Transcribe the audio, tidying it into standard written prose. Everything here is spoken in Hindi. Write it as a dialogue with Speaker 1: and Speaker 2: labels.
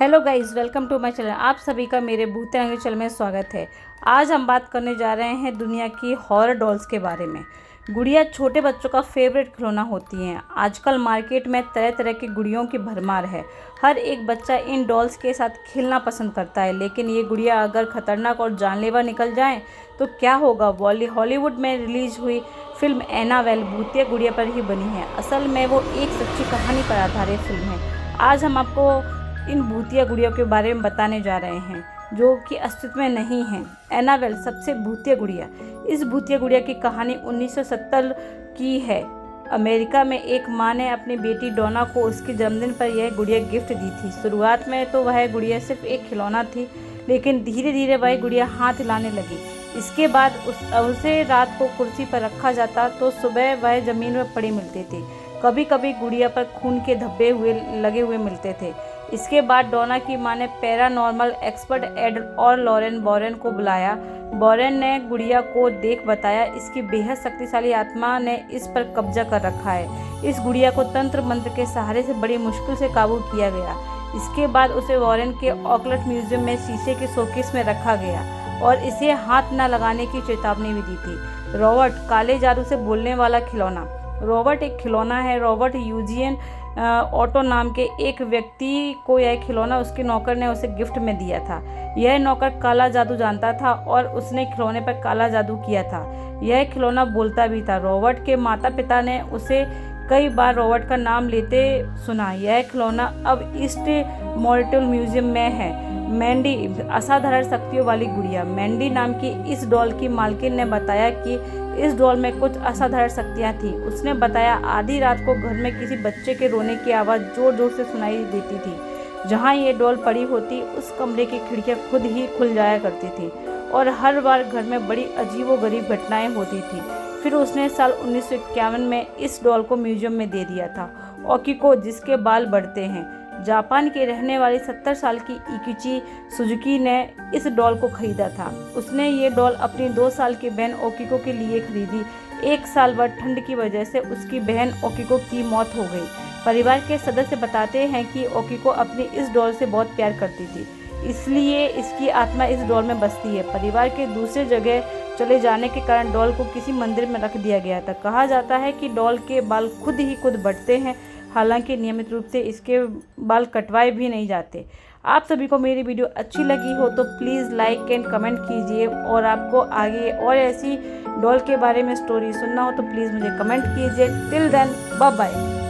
Speaker 1: Hello guys, welcome to my channel. आप सभी का मेरे भूतिया रंग चैनल में स्वागत है। आज हम बात करने जा रहे हैं दुनिया की हॉरर डॉल्स के बारे में। गुड़िया छोटे बच्चों का फेवरेट खिलौना होती हैं। आजकल मार्केट में तरह तरह की गुड़ियों की भरमार है। हर एक बच्चा इन डॉल्स के साथ खेलना पसंद करता है, लेकिन ये गुड़िया अगर खतरनाक और जानलेवा निकल जाए तो क्या होगा। हॉलीवुड में रिलीज हुई फिल्म एनाबेल भूतिया गुड़िया पर ही बनी है। असल में वो एक सच्ची कहानी पर आधारित फिल्म है। आज हम आपको इन भूतिया गुड़ियों के बारे में बताने जा रहे हैं जो कि अस्तित्व में नहीं है। एनाबेल सबसे भूतिया गुड़िया। इस भूतिया गुड़िया की कहानी 1970 की है। अमेरिका में एक माँ ने अपनी बेटी डोना को उसके जन्मदिन पर यह गुड़िया गिफ्ट दी थी। शुरुआत में तो वह गुड़िया सिर्फ एक खिलौना थी, लेकिन धीरे धीरे वह गुड़िया हाथ हिलाने लगी। इसके बाद उसे रात को कुर्सी पर रखा जाता तो सुबह वह जमीन में पड़ी मिलती थी। कभी कभी गुड़िया पर खून के धब्बे लगे हुए मिलते थे। इसके बाद डोना की मां ने पैरानॉर्मल एक्सपर्ट एड और लॉरेन बॉरेन को बुलाया। बॉरेन ने गुड़िया को देख बताया इसकी बेहद शक्तिशाली आत्मा ने इस पर कब्जा कर रखा है। इस गुड़िया को तंत्र मंत्र के सहारे से बड़ी मुश्किल से काबू किया गया। इसके बाद उसे वॉरेन के ऑकलट म्यूजियम में शीशे के शोकेस में रखा गया और इसे हाथ न लगाने की चेतावनी भी दी थी। रॉबर्ट, काले जादू से बोलने वाला खिलौना। रॉबर्ट एक खिलौना है। रॉबर्ट यूजियन ऑटो नाम के एक व्यक्ति को यह खिलौना उसके नौकर ने उसे गिफ्ट में दिया था। यह नौकर काला जादू जानता था और उसने खिलौने पर काला जादू किया था। यह खिलौना बोलता भी था। रॉबर्ट के माता पिता ने उसे कई बार रॉबर्ट का नाम लेते सुना। यह खिलौना अब ईस्ट मॉर्टल म्यूजियम में है। मैंडी, असाधारण शक्तियों वाली गुड़िया। मैंडी नाम की इस डॉल की मालकिन ने बताया कि इस डॉल में कुछ असाधारण शक्तियाँ थीं। उसने बताया आधी रात को घर में किसी बच्चे के रोने की आवाज़ जोर जोर से सुनाई देती थी। जहाँ ये डॉल पड़ी होती उस कमरे की खिड़कियाँ खुद ही खुल जाया करती थी और हर बार घर में बड़ी अजीबोगरीब घटनाएं होती थी। फिर उसने साल 1951 में इस डॉल को म्यूजियम में दे दिया था। ओकिको, जिसके बाल बढ़ते हैं। जापान की रहने वाली 70 साल की इकिची सुजुकी ने इस डॉल को खरीदा था। उसने ये डॉल अपनी 2 साल की बहन ओकिको के लिए खरीदी। 1 साल बाद ठंड की वजह से उसकी बहन ओकिको की मौत हो गई। परिवार के सदस्य बताते हैं कि ओकिको अपनी इस डॉल से बहुत प्यार करती थी, इसलिए इसकी आत्मा इस डॉल में बसती है। परिवार के दूसरे जगह चले जाने के कारण डॉल को किसी मंदिर में रख दिया गया था। कहा जाता है कि डॉल के बाल खुद ही खुद बढ़ते हैं, हालांकि नियमित रूप से इसके बाल कटवाए भी नहीं जाते। आप सभी को मेरी वीडियो अच्छी लगी हो तो प्लीज़ लाइक एंड कमेंट कीजिए, और आपको आगे और ऐसी डॉल के बारे में स्टोरी सुनना हो तो प्लीज़ मुझे कमेंट कीजिए। Till then, bye bye.